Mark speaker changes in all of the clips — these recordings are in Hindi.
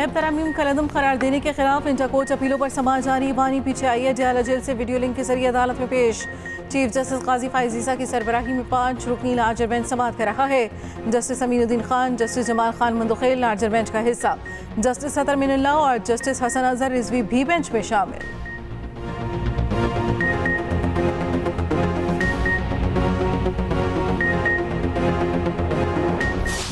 Speaker 1: नैब तरामीम कलदम करार देने के खिलाफ इंटर कोर्ट अपीलों पर समाअत जारी। बानी पीछे आई है, जियाला जेल से वीडियो लिंक के जरिए अदालत में पेश। चीफ जस्टिस काजी फाइज ईसा की सरबराही में 5 रुकनी लार्जर बेंच समाअत कर रहा है। Justice Aminuddin Khan, justice Jamal Khan Mandokhail larger bench का हिस्सा, जस्टिस सतर मिनुल्लाह और जस्टिस हसन अजहर रिजवी भी बेंच में शामिल।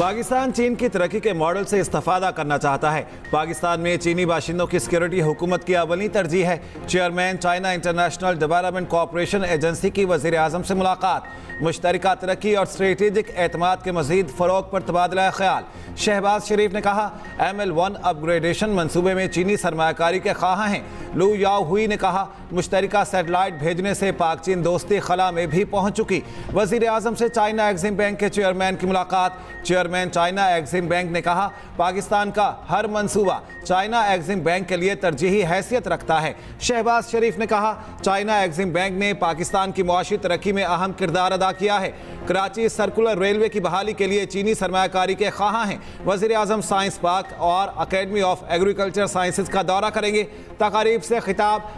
Speaker 2: पाकिस्तान चीन की तरक्की के मॉडल से इस्तेफादा करना चाहता है। पाकिस्तान में चीनी बाशिंदों की सिक्योरिटी हुकूमत की अवली तरजीह है। Chairman China international development corporation agency की वज़ीर आज़म से मुलाकात। मुश्तरका तरक्की और स्ट्रेटेजिक एतमाद के मज़ीद फ़रोग पर तबादला ख्याल। शहबाज शरीफ ने कहा, ML1 अपग्रेडेशन मनसूबे में चीनी सरमायाकारी के ख्वाह हैं। लू याओ हुई ने कहा, मुश्तरका सैटेलाइट भेजने से पाक चीन दोस्ती खला में भी पहुँच चुकी। वज़ीर आज़म से चाइना एग्जिम बैंक के चेयरमैन की मुलाकात। चेयरमैन चाइना एग्जिम बैंक ने कहा, पाकिस्तान का हर मंसूबा चाइना एग्जिम बैंक के लिए तरजीही हैसियत रखता है। शहबाज शरीफ ने कहा, चाइना एग्जिम बैंक ने पाकिस्तान की मुआशी तरक्की में अहम किरदार अदा किया है। कराची सर्कुलर रेलवे की बहाली के लिए चीनी सरमायाकारी के ख्वाह हैं। वज़ीर आज़म साइंस पार्क और अकेडमी ऑफ एग्रीकल्चर साइंसेज का दौरा करेंगे। तकारीब से खिताब,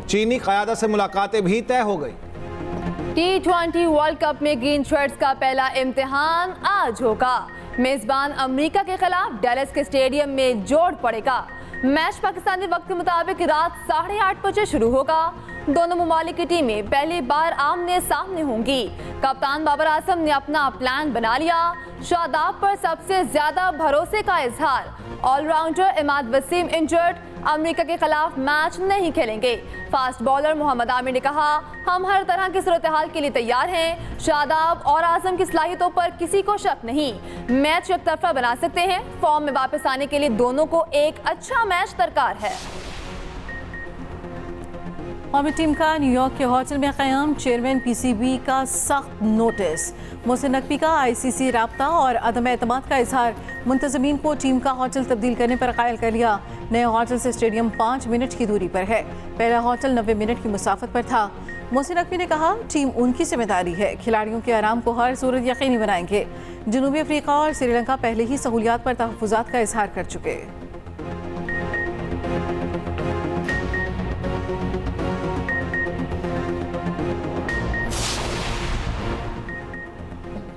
Speaker 2: चीनी क़यादत से मुलाकातें भी तय हो गई।
Speaker 3: T20 वर्ल्ड कप में ग्रीन शर्ट्स का पहला इम्तिहान आज होगा। मेजबान अमेरिका के खिलाफ डैलस के स्टेडियम में जोड़ पड़ेगा। मैच पाकिस्तानी वक्त के मुताबिक रात 8:30 बजे शुरू होगा। दोनों ममालिक की टीमें पहली बार आमने सामने होंगी। कप्तान बाबर आजम ने अपना प्लान बना लिया। शादाब पर सबसे ज्यादा भरोसे का इजहार। All rounder Imad Wasim injured, America के खिलाफ मैच नहीं खेलेंगे। फास्ट बॉलर मोहम्मद आमिर ने कहा, हम हर तरह की सूरत हाल के लिए तैयार हैं। शादाब और आजम की सलाहियतों पर किसी को शक नहीं। मैच एक तरफा बना सकते हैं। फॉर्म में वापस आने के लिए दोनों को एक अच्छा मैच दरकार है।
Speaker 1: कौमी टीम का न्यूयॉर्क के होटल में क़याम। चेयरमैन PCB का सख्त नोटिस। मोहसिन नकवी का ICC राब्ता और अदम एतमाद का इजहार। मुंतज़मीन को टीम का होटल तब्दील करने पर कायल कर लिया। नए होटल से स्टेडियम 5 मिनट की दूरी पर है। पहला होटल 90 मिनट की मुसाफत पर था। मोहसिन नकवी ने कहा, टीम उनकी जिम्मेदारी है। खिलाड़ियों के आराम को हर सूरत यकीनी बनाएंगे। जनूबी अफ्रीका और श्रीलंका पहले ही सहूलियात पर तहफ़्फ़ुज़ात का इजहार कर चुके।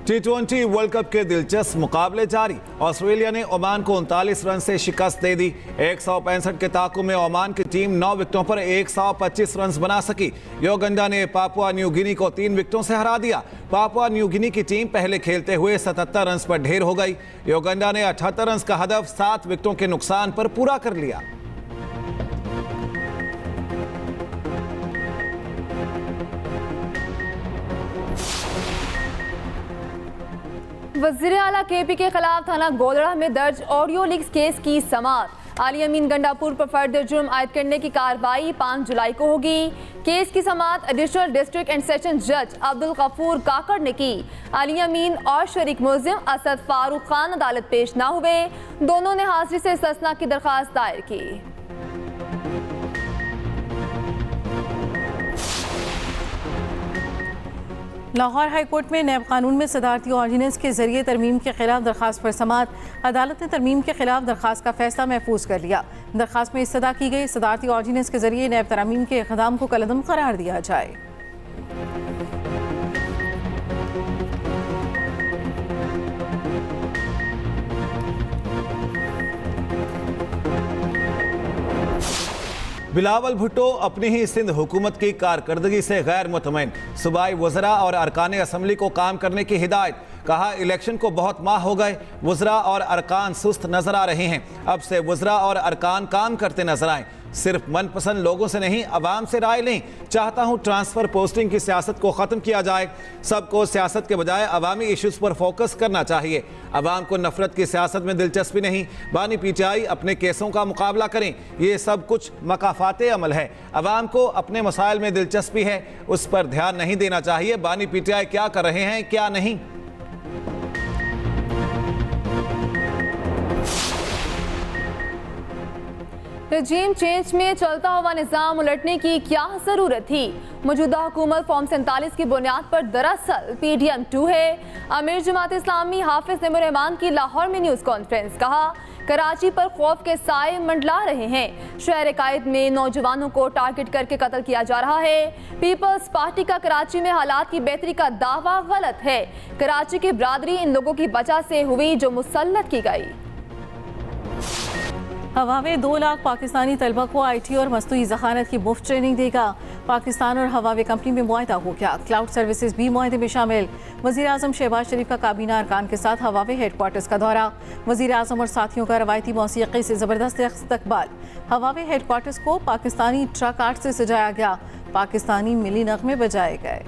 Speaker 2: T20 वर्ल्ड कप के दिलचस्प मुकाबले जारी। ऑस्ट्रेलिया ने ओमान को 39 रन से शिकस्त दे दी। 165 के ताकु में ओमान की टीम 9 विकेटों पर 125 रन बना सकी। योगंडा ने पापुआ न्यू गिनी को 3 विकेटों से हरा दिया। पापुआ न्यू गिनी की टीम पहले खेलते हुए 77 रन पर ढेर हो गई। योगंडा ने 78 रन का हदफ 7 विकेटों के नुकसान पर पूरा कर लिया।
Speaker 3: वज़ीर आला KP के खिलाफ थाना गोलड़ा में दर्ज ऑडियो लीक्स केस की समाअत। आली अमीन गंडापुर पर फर्द जुर्म आयद करने की कार्रवाई 5 जुलाई को होगी। केस की समाअत एडिशनल डिस्ट्रिक्ट एंड सेशन जज अब्दुल गफूर काकड़ ने की। आली अमीन और शरीक मुल्जिम असद फारूक खान अदालत पेश ना हुए। दोनों ने हाजिरी से इस्तिस्ना की दरख्वास्त दायर की।
Speaker 1: लाहौर हाई कोर्ट में नैब कानून में सदारती ऑर्डिनेंस के जरिए तरमीम के खिलाफ दरख्वास्त पर समाअत। अदालत ने तरमीम के खिलाफ दरख्वास्त का फैसला महफूज कर लिया। दरख्वास्त में इस्तदा की गई सदारती ऑर्डिनेंस के जरिए नैब तरामीम के इक़दाम को कलअदम करार दिया जाए।
Speaker 2: बिलावल भुट्टो अपनी ही सिंध हुकूमत की कारकर्दगी से गैर मुतमईन। सूबाई वज़रा और अरकान असम्बली को काम करने की हिदायत। कहा, इलेक्शन को बहुत माह हो गए, वज़रा और अरकान सुस्त नजर आ रहे हैं। अब से वज़रा और अरकान काम करते नजर आए। सिर्फ मनपसंद लोगों से नहीं, अवाम से राय लें। चाहता हूँ ट्रांसफ़र पोस्टिंग की सियासत को ख़त्म किया जाए। सबको सियासत के बजाय अवामी इशूज़ पर फोकस करना चाहिए। अवाम को नफरत की सियासत में दिलचस्पी नहीं। बानी PTI अपने केसों का मुकाबला करें। ये सब कुछ मकाफाते अमल है। अवाम को अपने मसाइल में दिलचस्पी है, उस पर ध्यान नहीं देना चाहिए। बानी PTI क्या कर रहे हैं क्या नहीं।
Speaker 3: रजीम चेंज में चलता हुआ निज़ाम उलटने की क्या ज़रूरत थी। मौजूदा हुकूमत फॉर्म 47 की बुनियाद पर दरअसल PDM 2 है। अमीर जमात इस्लामी हाफिज नईमुर रहमान की लाहौर में न्यूज़ कॉन्फ्रेंस। कहा, कराची पर खौफ के साए मंडला रहे हैं। शहर कायद में नौजवानों को टारगेट करके कत्ल किया जा रहा है। पीपल्स पार्टी का कराची में हालात की बेहतरी का दावा गलत है। कराची की बरादरी इन लोगों की वजह से हुई जो मुसल्लत की गई।
Speaker 1: हवावे 2 लाख पाकिस्तानी तलबा को IT और मस्तूई ज़खानत की मुफ्त ट्रेनिंग देगा। पाकिस्तान और हवावे कंपनी में मुआहदा हो गया। क्लाउड सर्विसेज भी मुआहदे में शामिल। वज़ीर आज़म शहबाज शरीफ का काबीना अरकान के साथ हवावे हेडक्वार्टर्स का दौरा। वज़ीर आज़म और साथियों का रवायती मौसीक़ी से ज़बरदस्त इस्तकबाल। हवावे हेडक्वार्टर्स को पाकिस्तानी ट्रक आर्ट से सजाया गया। पाकिस्तानी मिली नग़मे बजाए गए।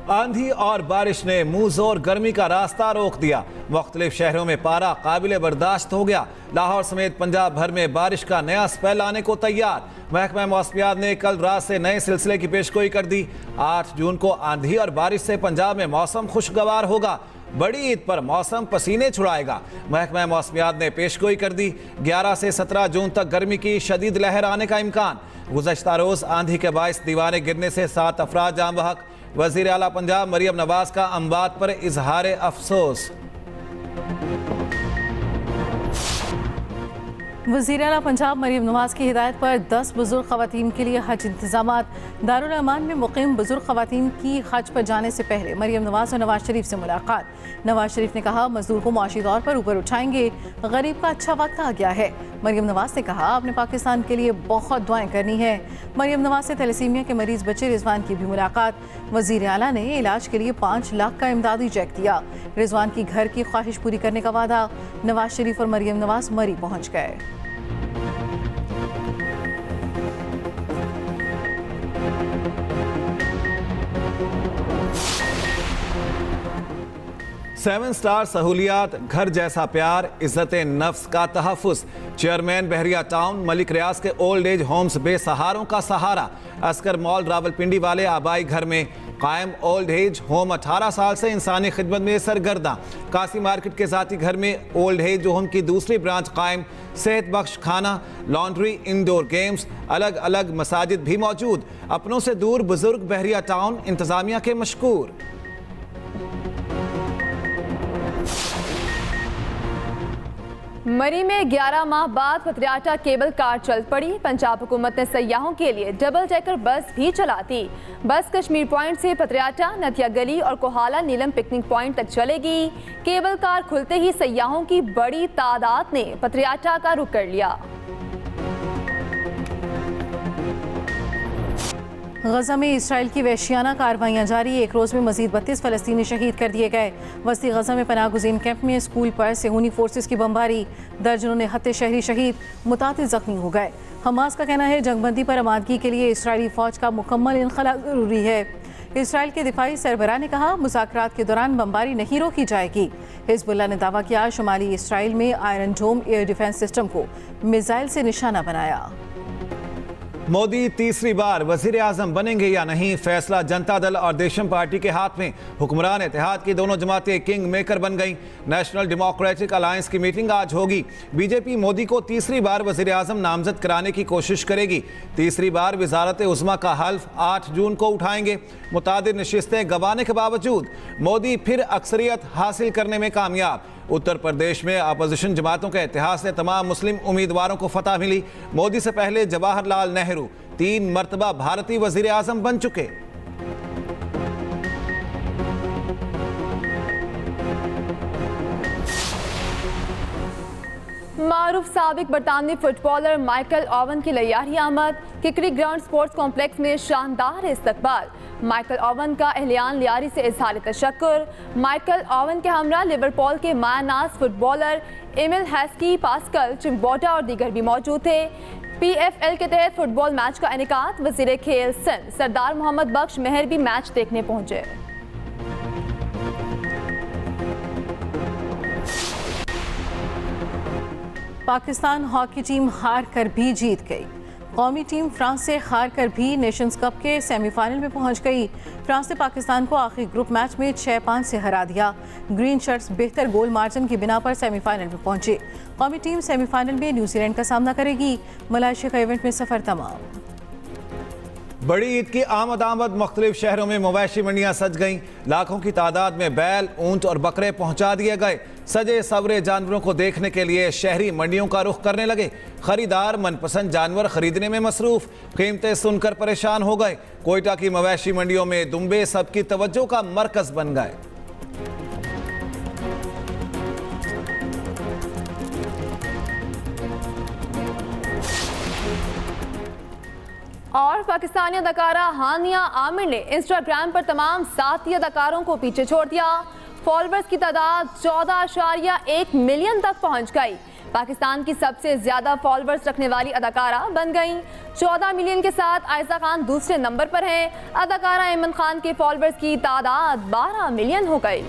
Speaker 2: आंधी और बारिश ने मुंहजोर गर्मी का रास्ता रोक दिया। मुख्तलिफ शहरों में पारा काबिल बर्दाश्त हो गया। लाहौर समेत पंजाब भर में बारिश का नया स्पेल आने को तैयार। महकमा मौसमियात ने कल रात से नए सिलसिले की पेशगोई कर दी। 8 जून को आंधी और बारिश से पंजाब में मौसम खुशगवार होगा। बड़ी ईद पर मौसम पसीने छुड़ाएगा। महकमा मौसमियात ने पेशगोई कर दी। 11 से 17 जून तक गर्मी की शदीद लहर आने का इम्कान। गुज़श्ता रोज़ आंधी के बायस दीवारें गिरने से 7 अफराद जाँ बहक। वज़ीर आला पंजाब मरियम नवाज का अम्बात पर इजहार अफसोस।
Speaker 1: वज़ीर आला पंजाब मरियम नवाज की हिदायत पर 10 बुजुर्ग ख़वातीन के लिए हज इंतज़ामात। दारुल अमान में मुक़ीम बुजुर्ग ख़वातीन की हज पर जाने से पहले मरियम नवाज और नवाज शरीफ से मुलाकात। नवाज शरीफ ने कहा मजदूर को मुआशी तौर पर ऊपर उठाएंगे। गरीब का अच्छा वक्त आ गया है। मरियम नवाज ने कहा अपने पाकिस्तान के लिए बहुत दुआएं करनी है। मरियम नवाज से थैलेसीमिया के मरीज बच्चे रिजवान की भी मुलाकात। वज़ीर आला ने इलाज के लिए 5 लाख का इमदादी चेक दिया। रिजवान की घर की ख्वाहिश पूरी करने का वादा। नवाज शरीफ और मरियम नवाज मरी पहुँच गए।
Speaker 2: सेवन स्टार सहूलियात, घर जैसा प्यार, इज्जत नफ्स का तहफ़्फ़ुज़। चेयरमैन बहरिया टाउन मलिक रियाज के ओल्ड एज होम्स बेसहारों का सहारा। अस्कर मॉल रावलपिंडी वाले आबाई घर में कायम ओल्ड एज होम 18 साल से इंसानी खिदमत में सरगर्दा। कासी मार्केट के ज़ाती घर में ओल्ड एज होम की दूसरी ब्रांच कायम। सेहत बख्श खाना, लॉन्ड्री, इंडोर गेम्स, अलग अलग मसाजिद भी मौजूद। अपनों से दूर बुजुर्ग बहरिया टाउन इंतज़ामिया के मशकूर।
Speaker 3: मरी में 11 माह बाद पतरियाटा केबल कार चल पड़ी। पंजाब हुकूमत ने सयाहों के लिए डबल डेकर बस भी चलाती। बस कश्मीर पॉइंट से पतरियाटा, नथिया गली और कोहाला नीलम पिकनिक पॉइंट तक चलेगी। केबल कार खुलते ही सयाहों की बड़ी तादाद ने पतरियाटा का रुख कर लिया।
Speaker 1: गजा में इसराइल की वहशियाना कार्रवाइयाँ जारी। एक रोज़ में मजीद 32 फ़लस्तीनी शहीद कर दिए गए। वस्ती गजा में पनाह गुज़ीन कैंप में स्कूल पर सेहूनी फोर्सेस की बमबारी। दर्जनों ने हत्ते शहरी शहीद, मुतातिद जख्मी हो गए। हमास का कहना है जंगबंदी पर आमादगी के लिए इसराइली फ़ौज का मुकम्मल इनखला ज़रूरी है। इसराइल के दिफाई सरबराह ने कहा मुज़ाकरात के दौरान बमबारी नहीं रोकी जाएगी। हिज़्बुल्लाह ने दावा किया शुमाली इसराइल में आयरन डोम एयर डिफेंस सिस्टम को मिसाइल से निशाना बनाया।
Speaker 2: मोदी तीसरी बार वजीर आजम बनेंगे या नहीं, फैसला जनता दल और देशम पार्टी के हाथ में। हुक्मरान इत्तेहाद की दोनों जमातें किंग मेकर बन गईं। नेशनल डेमोक्रेटिक अलायंस की मीटिंग आज होगी। बीजेपी मोदी को तीसरी बार वजीर आजम नामजद कराने की कोशिश करेगी। तीसरी बार वजारत उज़्मा का हल्फ 8 जून को उठाएंगे। मुतादिद नशिस्तें गंवाने के बावजूद मोदी फिर अक्सरियत हासिल करने में कामयाब। उत्तर प्रदेश में अपोजिशन जमातों के इतिहास से तमाम मुस्लिम उम्मीदवारों को फतह मिली। मोदी से पहले जवाहरलाल नेहरू 3 मरतबा भारतीय वजीर आजम बन चुके।
Speaker 3: मारूफ साबिक बरतानवी फुटबॉलर माइकल ओवन की लैयारी आमद। किकरी ग्राउंड स्पोर्ट्स कॉम्प्लेक्स में शानदार इस्तकबाल। माइकल ओवन का एहलियान लियारी से इजहार तशक्कुर। माइकल ओवन के हमरा लिवरपूल के मायनाज फुटबॉलर एमिल हैस्की, पास्कल चिम्बोटा और दीगर भी मौजूद थे। PFL के तहत फुटबॉल मैच का इनेकाद। वजीर खेल सिंध सरदार मोहम्मद बख्श मेहर भी मैच देखने पहुंचे।
Speaker 1: पाकिस्तान हॉकी टीम हार कर भी जीत गई। कौमी टीम फ्रांस से हार कर भी नेशंस कप के सेमीफाइनल में पहुंच गई। फ्रांस ने पाकिस्तान को आखिरी ग्रुप मैच में 6-5 से हरा दिया। ग्रीन शर्ट्स बेहतर गोल मार्जिन की बिना पर सेमीफाइनल में पहुंचे। कौमी टीम सेमीफाइनल में न्यूजीलैंड का सामना करेगी। मलेशिया का इवेंट में सफर तमाम।
Speaker 2: बड़ी ईद की आमद मुख्तलिफ शहरों में मवेशी मंडियां सज गईं। लाखों की तादाद में बैल, ऊंट और बकरे पहुंचा दिए गए। सजे सवरे जानवरों को देखने के लिए शहरी मंडियों का रुख करने लगे। खरीदार मनपसंद जानवर खरीदने में मसरूफ, कीमतें सुनकर परेशान हो गए। कोयटा की मवेशी मंडियों में दुम्बे सबकी तवज्जो का मरकज बन गए।
Speaker 3: और पाकिस्तानी अदाकारा हानिया आमिर ने इंस्टाग्राम पर तमाम साथी अदाकारों को पीछे छोड़ दिया। फॉलोअर्स की तादाद 14.1 मिलियन तक पहुंच गई। पाकिस्तान की सबसे ज्यादा फॉलोअर्स रखने वाली अदाकारा बन गईं। 14 मिलियन के साथ आयशा खान दूसरे नंबर पर हैं। अदाकारा ऐमन खान के फॉलोअर्स की तादाद 12 मिलियन हो गई।